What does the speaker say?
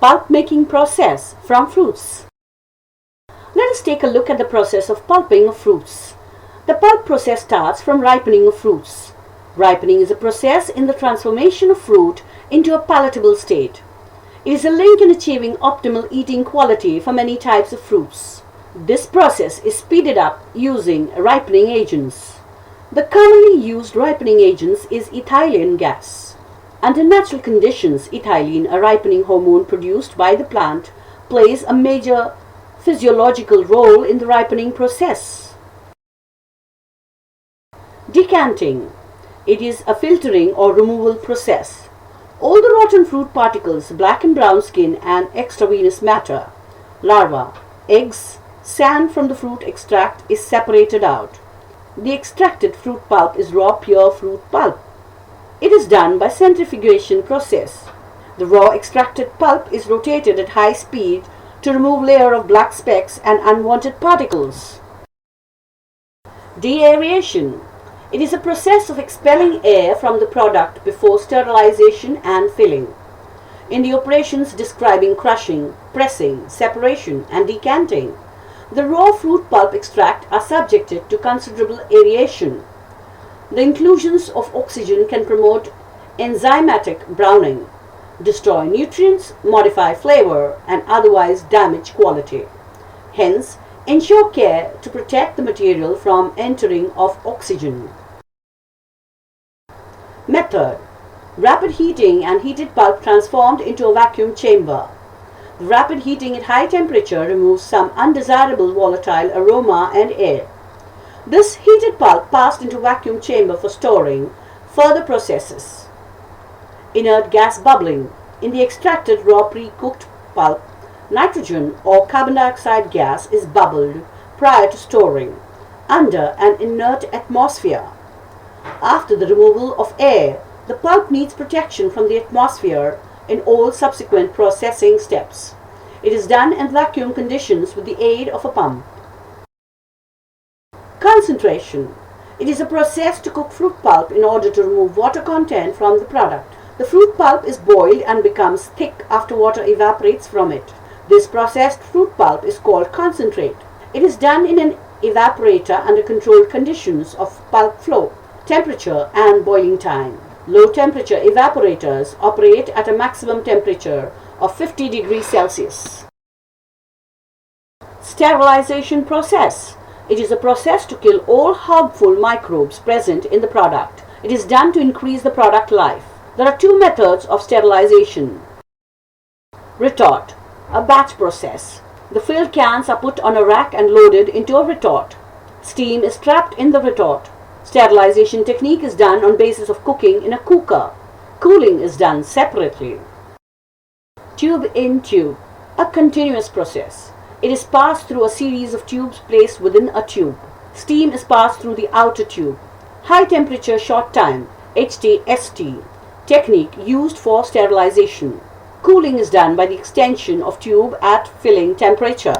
pulp making process from fruits. Let us take a look at the process of pulping of fruits. The pulp process starts from ripening of fruits. Ripening is a process in the transformation of fruit into a palatable state. It is a link in achieving optimal eating quality for many types of fruits. This process is speeded up using ripening agents. The commonly used ripening agents is ethylene gas. Under natural conditions, ethylene, a ripening hormone produced by the plant, plays a major physiological role in the ripening process. Decanting. It is a filtering or removal process. All the rotten fruit particles, black and brown skin and extravenous matter, larvae, eggs, sand from the fruit extract is separated out. The extracted fruit pulp is raw pure fruit pulp. It is done by centrifugation process. The raw extracted pulp is rotated at high speed to remove layer of black specks and unwanted particles. De-aeration. It is a process of expelling air from the product before sterilization and filling. In the operations describing crushing, pressing, separation and decanting, the raw fruit pulp extract are subjected to considerable aeration. The inclusions of oxygen can promote enzymatic browning, destroy nutrients, modify flavor, and otherwise damage quality. Hence, ensure care to protect the material from entering of oxygen. Method. Rapid heating and heated pulp transformed into a vacuum chamber. The rapid heating at high temperature removes some undesirable volatile aroma and air. This heated pulp passed into vacuum chamber for storing further processes. Inert gas bubbling. In the extracted raw pre-cooked pulp, nitrogen or carbon dioxide gas is bubbled prior to storing under an inert atmosphere. After the removal of air, the pulp needs protection from the atmosphere in all subsequent processing steps. It is done in vacuum conditions with the aid of a pump. Concentration. It is a process to cook fruit pulp in order to remove water content from the product. The fruit pulp is boiled and becomes thick after water evaporates from it. This processed fruit pulp is called concentrate. It is done in an evaporator under controlled conditions of pulp flow, temperature and boiling time. Low temperature evaporators operate at a maximum temperature of 50 degrees Celsius. Sterilization process. It is a process to kill all harmful microbes present in the product. It is done to increase the product life. There are two methods of sterilization. Retort, a batch process. The filled cans are put on a rack and loaded into a retort. Steam is trapped in the retort. Sterilization technique is done on basis of cooking in a cooker. Cooling is done separately. Tube in tube, a continuous process. It is passed through a series of tubes placed within a tube. Steam is passed through the outer tube. High temperature short time, HTST, technique used for sterilization. Cooling is done by the extension of tube at filling temperature.